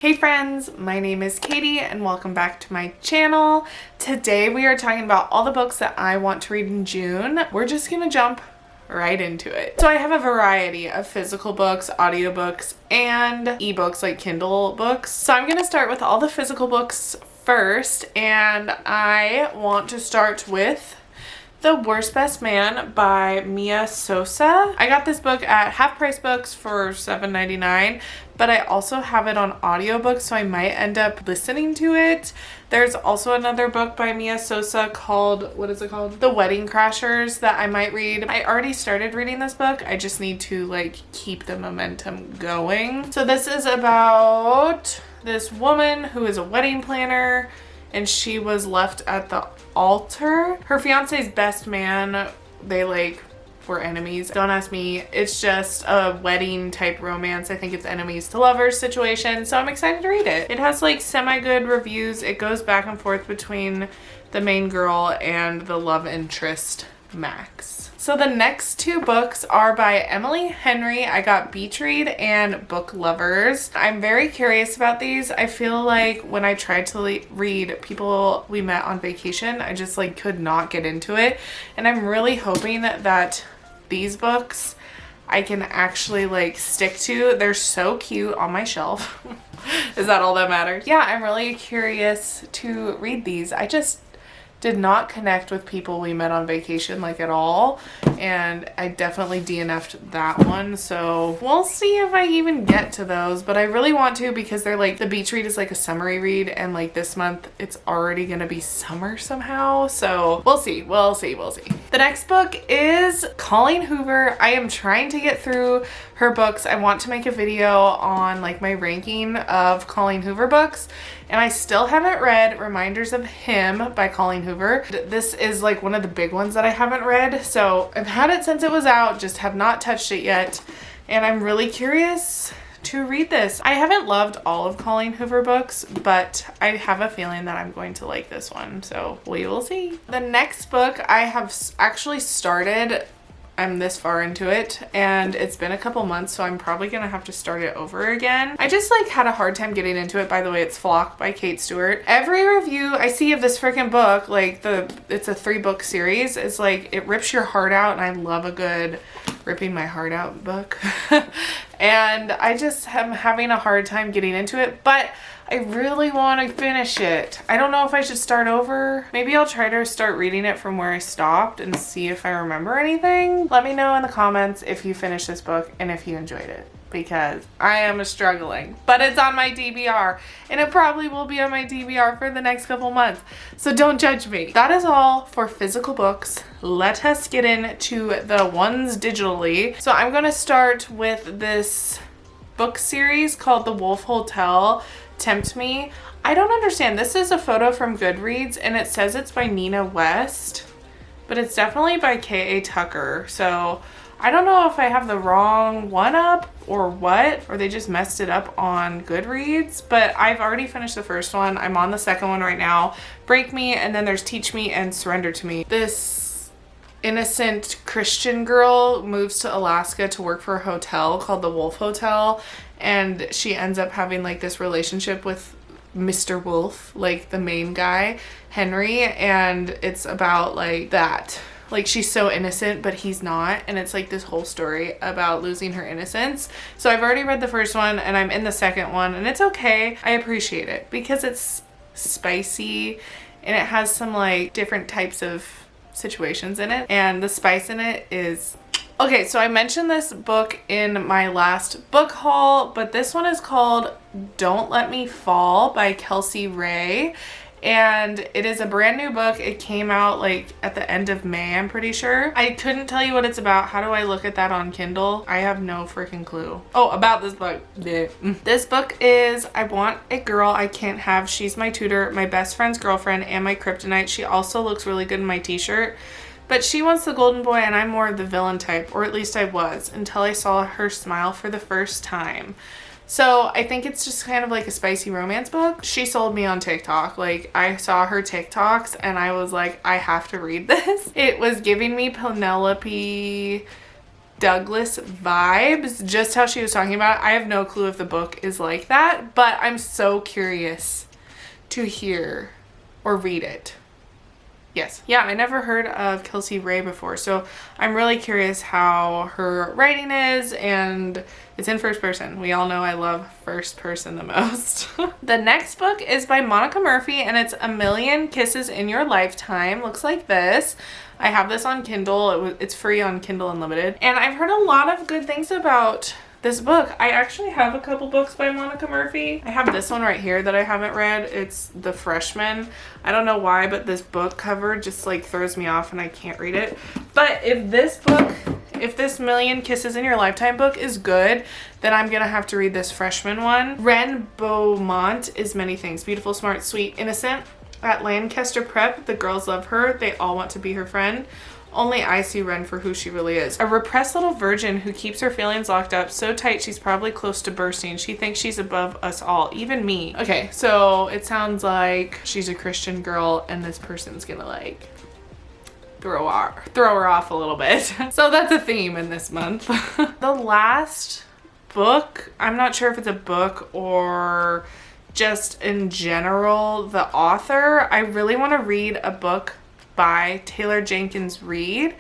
Hey friends, my name is Katie and welcome back to my channel. Today we are talking about all the books that I want to read in June. We're just gonna jump right into it. So I have a variety of physical books, audiobooks, and ebooks like Kindle books. So I'm gonna start with all the physical books first, and I want to start with The Worst Best Man by Mia Sosa. I got this book at Half Price Books for $7.99, but I also have it on audiobook, so I might end up listening to it. There's also another book by Mia Sosa called, what is it called? The Wedding Crashers, that I might read. I already started reading this book. I just need to keep the momentum going. So this is about this woman who is a wedding planner, and she was left at the altar. Her fiance's best man, they were enemies. Don't ask me. It's just a wedding type romance. I think it's enemies to lovers situation. So I'm excited to read it. It has semi-good reviews. It goes back and forth between the main girl and the love interest, Max. So the next two books are by Emily Henry. I got Beach Read and Book Lovers. I'm very curious about these. I feel like when I tried to read People We Met on Vacation, I just could not get into it. And I'm really hoping that these books I can actually stick to. They're so cute on my shelf. Is that all that matters? Yeah, I'm really curious to read these. I just did not connect with People We Met on Vacation at all, and I definitely DNF'd that one, so we'll see if I even get to those, but I really want to because they're the Beach Read is a summary read, and this month it's already gonna be summer somehow, so we'll see. The next book is Colleen Hoover. I am trying to get through her books. I want to make a video on my ranking of Colleen Hoover books, and I still haven't read Reminders of Him by Colleen Hoover. This is one of the big ones that I haven't read, so I've had it since it was out, just have not touched it yet, and I'm really curious to read this. I haven't loved all of Colleen Hoover books, but I have a feeling that I'm going to like this one, so we will see. The next book I have actually started. I'm this far into it, and it's been a couple months, so I'm probably gonna have to start it over again. I just had a hard time getting into it. By the way, it's Flock by Kate Stewart. Every review I see of this freaking book, it's a 3-book series, it's it rips your heart out, and I love a good ripping my heart out book. And I just am having a hard time getting into it, but I really want to finish it. I don't know if I should start over. Maybe I'll try to start reading it from where I stopped and see if I remember anything. Let me know in the comments if you finished this book and if you enjoyed it, because I am struggling. But it's on my DBR, and it probably will be on my DBR for the next couple months, so don't judge me. That is all for physical books. Let us get into the ones digitally. So I'm gonna start with this book series called The Wolf Hotel, Tempt Me. I don't understand. This is a photo from Goodreads, and it says it's by Nina West, but it's definitely by K.A. Tucker. So I don't know if I have the wrong one up or what, or they just messed it up on Goodreads, but I've already finished the first one. I'm on the second one right now. Break Me, and then there's Teach Me and Surrender to Me. This innocent Christian girl moves to Alaska to work for a hotel called the Wolf Hotel, and she ends up having this relationship with Mr. Wolf, the main guy, Henry, and it's about that. She's so innocent, but he's not, and it's this whole story about losing her innocence. So I've already read the first one, and I'm in the second one, and it's okay. I appreciate it because it's spicy, and it has some different types of situations in it, and the spice in it is okay. So I mentioned this book in my last book haul, but this one is called Don't Let Me Fall by Kelsey Ray, and it is a brand new book. It came out at the end of May, I'm pretty sure. I couldn't tell you what it's about. How do I look at that on Kindle? I have no freaking clue. Oh, about this book. This book is I Want a Girl I Can't Have. She's my tutor, my best friend's girlfriend, and my kryptonite. She also looks really good in my t-shirt, but she wants the golden boy, and I'm more of the villain type, or at least I was, until I saw her smile for the first time. So I think it's just kind of a spicy romance book. She sold me on TikTok. I saw her TikToks and I was I have to read this. It was giving me Penelope Douglas vibes, just how she was talking about it. I have no clue if the book is like that, but I'm so curious to hear or read it. Yes. Yeah, I never heard of Kelsey Ray before, so I'm really curious how her writing is, and it's in first person. We all know I love first person the most. The next book is by Monica Murphy, and it's A Million Kisses in Your Lifetime. Looks like this. I have this on Kindle. It's free on Kindle Unlimited, and I've heard a lot of good things about this book. I actually have a couple books by Monica Murphy. I have this one right here that I haven't read. It's The Freshman. I don't know why, but this book cover just like throws me off and I can't read it. But if this Million Kisses in Your Lifetime book is good, then I'm gonna have to read this Freshman one. Ren Beaumont is many things. Beautiful, smart, sweet, innocent. At Lancaster Prep, the girls love her. They all want to be her friend. Only I see Ren for who she really is. A repressed little virgin who keeps her feelings locked up so tight she's probably close to bursting. She thinks she's above us all, even me. Okay, so it sounds like she's a Christian girl and this person's gonna like throw her off a little bit. So that's a theme in this month. The last book, I'm not sure if it's a book or just in general, the author. I really want to read a book by Taylor Jenkins Reid,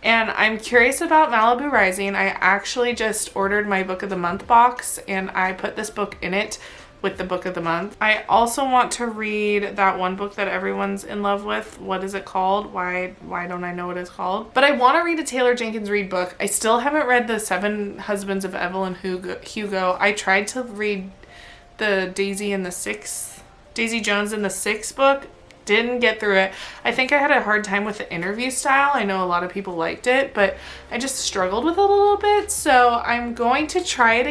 and I'm curious about Malibu Rising. I actually just ordered my book of the month box and I put this book in it with the book of the month. I also want to read that one book that everyone's in love with. What is it called? Why don't I know what it's called? But I want to read a Taylor Jenkins Reid book. I still haven't read the 7 Husbands of Evelyn Hugo. I tried to read the Daisy Jones and the Six book. Didn't get through it. I think I had a hard time with the interview style. I know a lot of people liked it, but I just struggled with it a little bit. So I'm going to try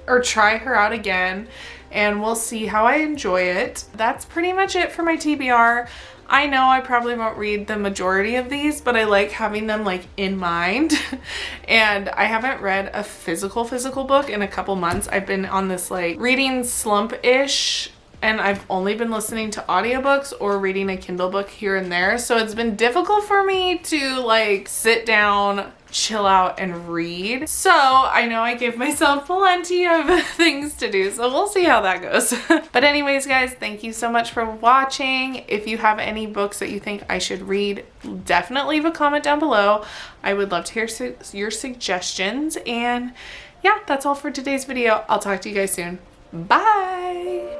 her out again, and we'll see how I enjoy it. That's pretty much it for my TBR. I know I probably won't read the majority of these, but I like having them like in mind. And I haven't read a physical book in a couple months. I've been on this like reading slump-ish, and I've only been listening to audiobooks or reading a Kindle book here and there. So it's been difficult for me to like sit down, chill out, and read. So I know I give myself plenty of things to do. So we'll see how that goes. But anyways, guys, thank you so much for watching. If you have any books that you think I should read, definitely leave a comment down below. I would love to hear your suggestions. And yeah, that's all for today's video. I'll talk to you guys soon. Bye.